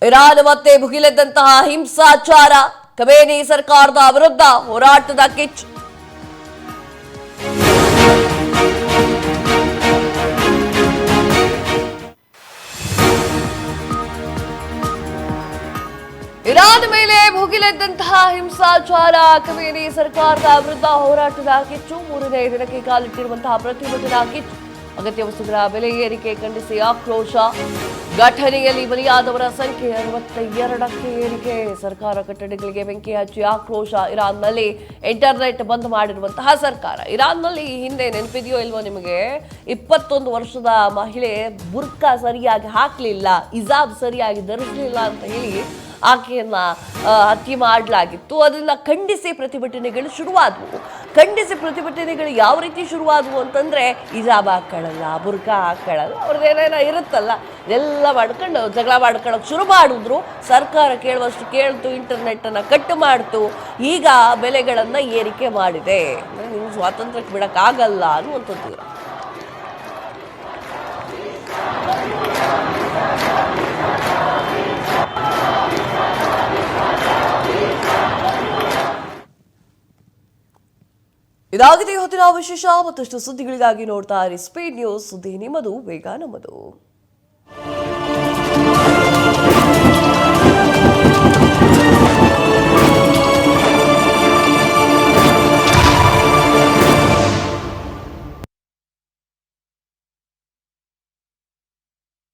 Iran ಮತ್ತೆ ಭುಗಿಲೆದ್ದಂತಹ ಹಿಂಸಾಚಾರ, Khamenei ಸರ್ಕಾರದ ವಿರುದ್ಧ ಹೋರಾಟದ ಕಿಚ್ಚು. ಇರಾನ್ ಮೇಲೆ ಭುಗಿಲೆದ್ದಂತಹ ಹಿಂಸಾಚಾರ, ಖಮೇನಿ ಸರ್ಕಾರದ ವಿರುದ್ಧ ಹೋರಾಟದ ಕಿಚ್ಚು. 3ನೇ ದಿನಕ್ಕೆ ಕಾಲಿಟ್ಟಿರುವಂತಹ ಪ್ರತಿಭಟನಾ ಕಿಚ್ಚು. ಅಗತ್ಯ ವಸ್ತುಗಳ ಬೆಲೆ ಏರಿಕೆ ಖಂಡಿಸಿ ಆಕ್ರೋಶ. ಘಟನೆಯಲ್ಲಿ ಬಲಿಯಾದವರ ಸಂಖ್ಯೆ 62ಕ್ಕೆ ಏರಿಕೆ. ಸರ್ಕಾರ ಕಟ್ಟಡಗಳಿಗೆ ಬೆಂಕಿ ಹಚ್ಚಿ ಆಕ್ರೋಶ. ಇರಾನ್ನಲ್ಲಿ ಇಂಟರ್ನೆಟ್ ಬಂದ್ ಮಾಡಿರುವಂತಹ ಸರ್ಕಾರ. ಇರಾನ್ನಲ್ಲಿ ಈ ಹಿಂದೆ ನೆನಪಿದೆಯೋ ಇಲ್ವೋ ನಿಮಗೆ, 21 ವರ್ಷದ ಮಹಿಳೆ ಬುರ್ಕಾ ಸರಿಯಾಗಿ ಹಾಕಲಿಲ್ಲ, ಹಿಜಾಬ್ ಸರಿಯಾಗಿ ಧರಿಸಲಿಲ್ಲ ಅಂತ ಹೇಳಿ ಆಕೆಯನ್ನ ಹತ್ಯೆ ಮಾಡಲಾಗಿತ್ತು. ಅದನ್ನ ಖಂಡಿಸಿ ಪ್ರತಿಭಟನೆಗಳು ಶುರುವಾದವು. ಖಂಡಿಸಿ ಪ್ರತಿಭಟನೆಗಳು ಯಾವ ರೀತಿ ಶುರುವಾದವು ಅಂತಂದ್ರೆ, ಹಿಜಾಬ್ ಹಾಕೊಳ್ಳಲ್ಲ, ಬುರ್ಕಾ ಹಾಕೊಳ್ಳಲ್ಲ, ಅವ್ರದ್ದೇನೇನೋ ಇರುತ್ತಲ್ಲ, ಇದೆಲ್ಲ ಮಾಡ್ಕೊಂಡು ಜಗಳ ಮಾಡ್ಕೊಳ್ಳೋಕೆ ಶುರು ಮಾಡಿದ್ರು. ಸರ್ಕಾರ ಕೇಳುವಷ್ಟು ಕೇಳ್ತು, ಇಂಟರ್ನೆಟ್ ಅನ್ನ ಕಟ್ ಮಾಡ್ತು. ಈಗ ಬೆಲೆಗಳನ್ನ ಏರಿಕೆ ಮಾಡಿದೆ. ನಿಮ್ಗೆ ಸ್ವಾತಂತ್ರ್ಯಕ್ಕೆ ಬಿಡಕ್ಕಾಗಲ್ಲ ಅನ್ನುವಂಥದ್ದು. ಇದಾಗಿದೆ ಹೊತ್ತಿನ ವಿಶೇಷ. ಮತ್ತಷ್ಟು ಸುದ್ದಿಗಳಿಗಾಗಿ ನೋಡ್ತಾ ಇರಿ ಸ್ಪೀಡ್ ನ್ಯೂಸ್. ಸುದ್ದಿ ನಿಮ್ಮದು, ಬೇಗ ನಮ್ಮದು.